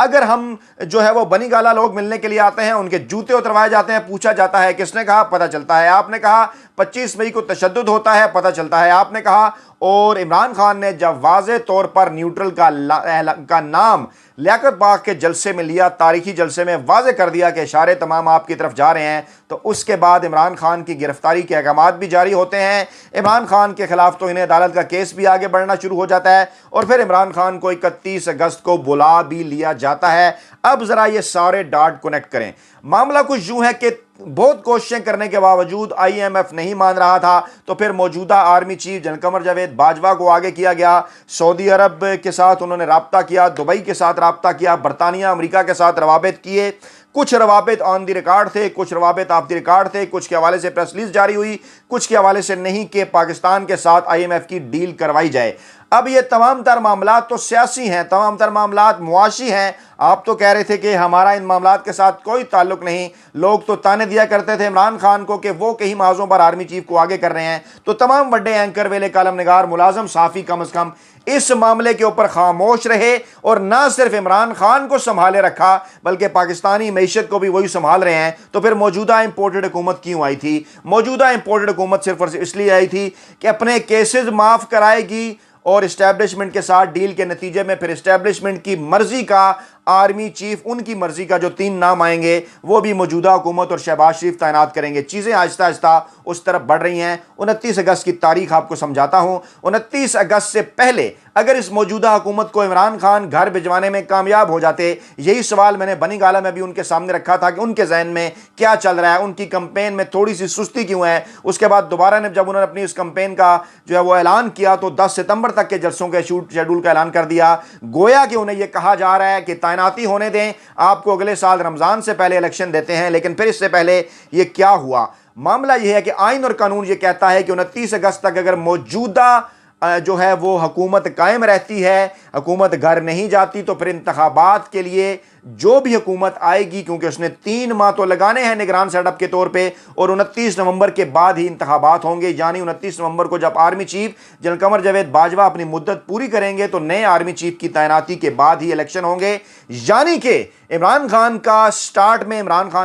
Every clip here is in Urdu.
اگر ہم جو ہے وہ بنی گالہ لوگ ملنے کے لیے آتے ہیں، ان کے جوتے اتروائے جاتے ہیں، پوچھا جاتا ہے کس نے کہا، پتہ چلتا ہے آپ نے کہا، 25 مئی کو تشدد ہوتا ہے، پتہ چلتا ہے آپ نے کہا، اور عمران خان نے جب واضح طور پر نیوٹرل کا نام لیاقت باغ کے جلسے میں لیا، تاریخی جلسے میں واضح کر دیا کہ اشارے تمام آپ کی طرف جا رہے ہیں، تو اس کے بعد عمران خان کی گرفتاری کے احکامات بھی جاری ہوتے ہیں، عمران خان کے خلاف توہین عدالت کا کیس بھی آگے بڑھنا شروع ہو جاتا ہے، اور پھر عمران خان کو 31 اگست کو بلا بھی لیا جاتا ہے۔ اب ذرا یہ سارے ڈاٹ کنیکٹ کریں۔ معاملہ کچھ یوں ہے کہ بہت کوششیں کرنے کے باوجود آئی ایم ایف نہیں مان رہا تھا، تو پھر موجودہ army chief general Qamar Javed Bajwa کو آگے کیا گیا، سعودی عرب کے ساتھ انہوں نے رابطہ کیا، دبئی کے ساتھ رابطہ کیا، برطانیہ امریکہ کے ساتھ روابط کیے، کچھ روابط آن دی ریکارڈ تھے، کچھ روابط آف دی ریکارڈ تھے، کچھ کے حوالے سے پریس ریلیز جاری ہوئی، کچھ کے حوالے سے نہیں کہ پاکستان کے ساتھ آئی ایم ایف کی ڈیل کروائی جائے۔ اب یہ تمام تر معاملات تو سیاسی ہیں، تمام تر معاملات معاشی ہیں۔ آپ تو کہہ رہے تھے کہ ہمارا ان معاملات کے ساتھ کوئی تعلق نہیں، لوگ تو تانے دیا کرتے تھے عمران خان کو کہ وہ کئی محاذوں پر آرمی چیف کو آگے کر رہے ہیں، تو تمام بڑے اینکر ویلے کالم نگار ملازم صحافی کم از کم اس معاملے کے اوپر خاموش رہے، اور نہ صرف عمران خان کو سنبھالے رکھا بلکہ پاکستانی معیشت کو بھی وہی سنبھال رہے ہیں۔ تو پھر موجودہ امپورٹڈ حکومت کیوں آئی تھی؟ موجودہ امپورٹڈ حکومت صرف اور صرف اس لیے آئی تھی کہ اپنے کیسز معاف کرائے گی، اور اسٹیبلشمنٹ کے ساتھ ڈیل کے نتیجے میں پھر اسٹیبلشمنٹ کی مرضی کا آرمی چیف، ان کی مرضی کا جو 3 نام آئیں گے وہ بھی موجودہ حکومت اور شہباز شریف تعینات کریں گے۔ چیزیں آہستہ آہستہ اس طرف بڑھ رہی ہیں۔ 29 اگست کی تاریخ آپ کو سمجھاتا ہوں۔ 29 اگست سے پہلے اگر اس موجودہ حکومت کو عمران خان گھر بھجوانے میں کامیاب ہو جاتے، یہی سوال میں نے بنی گالہ میں بھی ان کے سامنے رکھا تھا کہ ان کے ذہن میں کیا چل رہا ہے، ان کی کمپین میں تھوڑی سی سستی کیوں ہے۔ اس کے بعد دوبارہ جب انہوں نے اپنی اس کمپین کا جو ہے وہ اعلان کیا تو 10 ستمبر تک کے جلسوں کے شیڈول کا اعلان کر دیا، گویا کہ انہیں یہ کہا جا رہا ہے کہ تعیناتی ہونے دیں، آپ کو اگلے سال رمضان سے پہلے الیکشن دیتے ہیں۔ لیکن پھر اس سے پہلے یہ کیا ہوا؟ معاملہ یہ ہے کہ آئین اور قانون یہ کہتا ہے کہ 29 اگست تک اگر موجودہ جو ہے وہ حکومت قائم رہتی ہے، حکومت گھر نہیں جاتی، تو پھر انتخابات کے لیے جو بھی حکومت آئے گی، کیونکہ اس نے 3 ماہ تو لگانے ہیں نگران سیٹ اپ کے طور پہ، اور 29 نومبر کے بعد ہی انتخابات ہوں گے، یعنی 29 نومبر کو جب army chief general Qamar Javed Bajwa اپنی مدت پوری کریں گے تو نئے آرمی چیف کی تعیناتی کے بعد ہی الیکشن ہوں گے۔ یعنی کہ عمران خان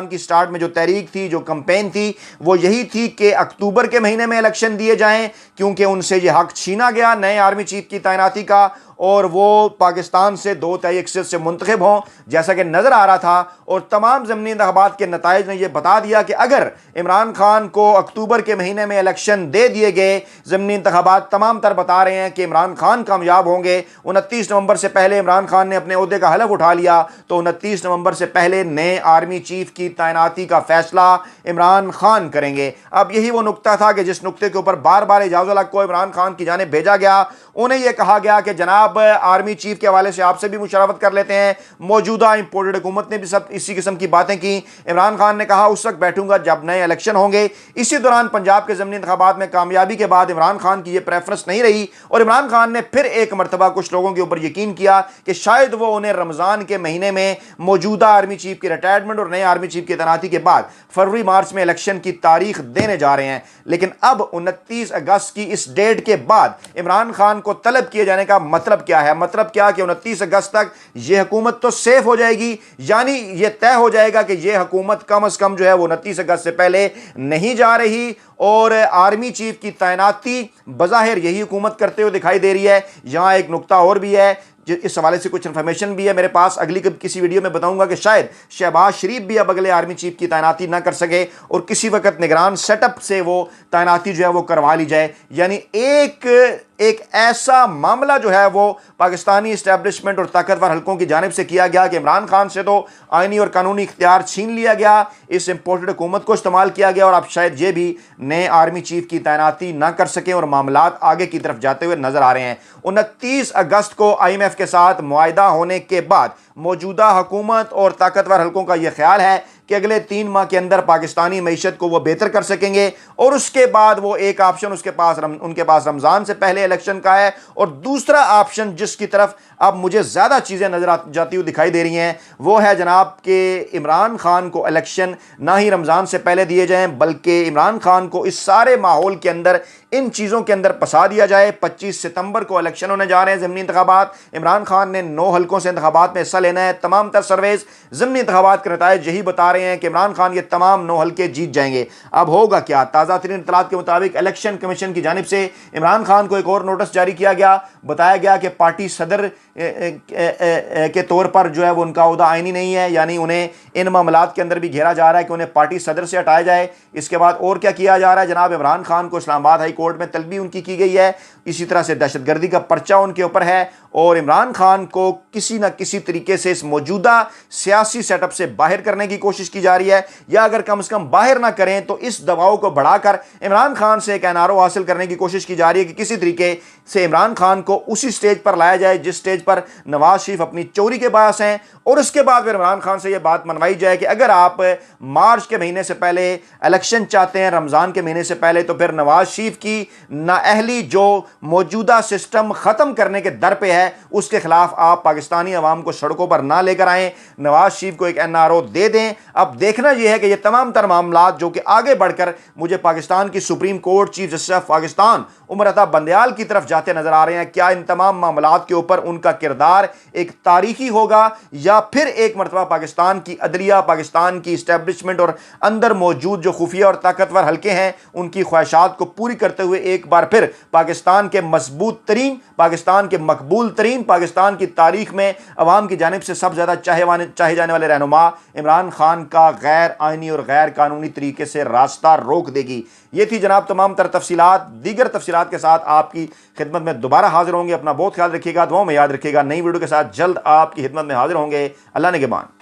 کی سٹارٹ میں جو تحریک تھی، جو کمپین تھی، وہ یہی تھی کہ اکتوبر کے مہینے میں الیکشن دیے جائیں، کیونکہ ان سے یہ حق چھینا گیا نئے آرمی چیف کی تعیناتی کا، اور وہ پاکستان سے 2 تہائی اکثریت سے منتخب ہوں جیسا کہ نظر آ رہا تھا۔ اور تمام ضمنی انتخابات کے نتائج نے یہ بتا دیا کہ اگر عمران خان کو اکتوبر کے مہینے میں الیکشن دے دیے گئے، ضمنی انتخابات تمام تر بتا رہے ہیں کہ عمران خان کامیاب ہوں گے۔ 29 نومبر سے پہلے عمران خان نے اپنے عہدے کا حلف اٹھا لیا، تو 29 نومبر سے پہلے نئے آرمی چیف کی تعیناتی کا فیصلہ عمران خان کریں گے۔ اب یہی وہ نقطہ تھا کہ جس نقطے کے اوپر بار بار اعجاز الحق کو عمران خان کی جانب بھیجا گیا، انہیں یہ کہا گیا کہ جناب آرمی چیف کے حوالے سے آپ سے بھی مشاورت کر لیتے ہیں۔ موجودہ امپورٹڈ حکومت نے بھی سب اسی قسم کی باتیں کی۔ عمران خان نے کہا اس وقت بیٹھوں گا جب نئے الیکشن ہوں گے۔ اسی دوران پنجاب کے ضمنی انتخابات میں کامیابی کے بعد عمران خان کی یہ پریفرنس نہیں رہی، اور عمران خان نے پھر ایک مرتبہ کچھ لوگوں کے اوپر یقین کیا کہ شاید وہ انہیں رمضان کے مہینے میں موجودہ آرمی چیف کی ریٹائرمنٹ اور نئے آرمی چیف کی تعیناتی کے بعد فروری مارچ میں الیکشن کی تاریخ دینے جا رہے ہیں۔ لیکن اب 29 اگست کی اس ڈیٹ کے بعد عمران خان کو طلب کیے جانے کا مطلب کیا ہے؟ مطلب کیا کہ 29 اگست تک یہ حکومت تو سیف ہو جائے گی، یعنی یہ طے ہو جائے گا کہ یہ حکومت کم از کم جو ہے وہ 29 اگست سے پہلے نہیں جا رہی، اور آرمی چیف کی تعیناتی بظاہر یہی حکومت کرتے ہوئے دکھائی دے رہی ہے۔ یہاں ایک نقطہ اور بھی ہے، اس حوالے سے کچھ انفارمیشن بھی ہے میرے پاس، اگلی کسی ویڈیو میں بتاؤں گا کہ شاید شہباز شریف بھی اب اگلے آرمی چیف کی تعیناتی نہ کر سکے، اور کسی وقت نگران سیٹ اپ سے وہ تعیناتی جو ہے وہ کروا لی جائے۔ یعنی ایک ایسا معاملہ جو ہے وہ پاکستانی اسٹیبلشمنٹ اور طاقتور حلقوں کی جانب سے کیا گیا کہ عمران خان سے تو آئینی اور قانونی اختیار چھین لیا گیا، اس امپورٹڈ حکومت کو استعمال کیا گیا، اور اب شاید یہ بھی نئے آرمی چیف کی تعیناتی نہ کر سکیں، اور معاملات آگے کی طرف جاتے ہوئے نظر آ رہے ہیں۔ 29 اگست کو آئی ایم ایف کے ساتھ معاہدہ ہونے کے بعد موجودہ حکومت اور طاقتور حلقوں کا یہ خیال ہے کہ اگلے 3 ماہ کے اندر پاکستانی معیشت کو وہ بہتر کر سکیں گے، اور اس کے بعد وہ ایک آپشن ان کے پاس رمضان سے پہلے الیکشن کا ہے، اور دوسرا آپشن جس کی طرف اب مجھے زیادہ چیزیں نظر جاتی ہوئی دکھائی دے رہی ہیں، وہ ہے جناب کہ عمران خان کو الیکشن نہ ہی رمضان سے پہلے دیے جائیں، بلکہ عمران خان کو اس سارے ماحول کے اندر ان چیزوں کے اندر پھنسا دیا جائے۔ 25 ستمبر کو الیکشن ہونے جا رہے ہیں، ضمنی انتخابات۔ عمران خان نے 9 حلقوں سے انتخابات میں حصہ لینا ہے۔ تمام تر سرویز ضمنی انتخابات کے نتائج یہی بتا رہے ہیں کہ عمران خان یہ تمام 9 حلقے جیت جائیں گے۔ اب ہوگا کیا؟ تازہ ترین اطلاعات کے مطابق الیکشن کمیشن کی جانب سے عمران خان کو ایک اور نوٹس جاری کیا گیا، بتایا گیا کہ پارٹی صدر کے طور پر جو ہے وہ ان کا عہدہ آئینی نہیں ہے، یعنی انہیں ان معاملات کے اندر بھی گھیرا جا رہا ہے کہ انہیں پارٹی صدر سے ہٹایا جائے۔ اس کے بعد اور کیا کیا جا رہا ہے جناب؟ عمران خان کو اسلام آباد ہائی کورٹ میں طلبی ان کی گئی ہے، اسی طرح سے دہشت گردی کا پرچہ ان کے اوپر ہے، اور عمران خان کو کسی نہ کسی طریقے سے اس موجودہ سیاسی سیٹ اپ سے باہر کرنے کی کوشش کی جا رہی ہے، یا اگر کم از کم باہر نہ کریں تو اس دباؤ کو بڑھا کر عمران خان سے ایک NRO حاصل کرنے کی کوشش کی جا رہی ہے کہ کسی طریقے سے عمران خان کو اسی سٹیج پر لایا جائے جس سٹیج پر نواز شریف اپنی چوری کے باعث ہیں، اور اس کے بعد پھر عمران خان سے یہ بات منوائی جائے کہ اگر آپ مارچ کے مہینے سے پہلے الیکشن چاہتے ہیں، رمضان کے مہینے سے پہلے، تو پھر نواز شریف کی نااہلی جو موجودہ سسٹم ختم کرنے کے در پہ ہے اس کے خلاف آپ پاکستانی عوام کو سڑکوں پر نہ لے کر آئیں، نواز شریف کو ایک NRO دے دیں۔ اب دیکھنا یہ ہے کہ یہ تمام تر معاملات جو کہ آگے بڑھ کر مجھے پاکستان کی Supreme Court Chief Justice of Pakistan Umar Ata Bandial کی طرف جاتے نظر آ رہے ہیں، کیا ان تمام معاملات کے اوپر ان کا کردار ایک تاریخی ہوگا، یا پھر ایک مرتبہ پاکستان کی عدلیہ، پاکستان کی اسٹیبلشمنٹ اور اندر موجود جو خفیہ اور طاقتور حلقے ہیں ان کی خواہشات کو پوری کرتے ہوئے ایک بار پھر پاکستان کے مضبوط ترین، پاکستان کے مقبول ترین، پاکستان کی تاریخ میں عوام کی جانب سے سب سے زیادہ چاہے جانے والے رہنما عمران خان کا غیر آئینی اور غیر قانونی طریقے سے راستہ روک دے گی۔ یہ تھی جناب تمام تر تفصیلات، دیگر تفصیلات کے ساتھ آپ کی خدمت میں دوبارہ حاضر ہوں گے۔ اپنا بہت خیال رکھیے گا، دعاؤں میں یاد رکھیے گا۔ نئی ویڈیو کے ساتھ جلد آپ کی خدمت میں حاضر ہوں گے۔ اللہ نگہبان۔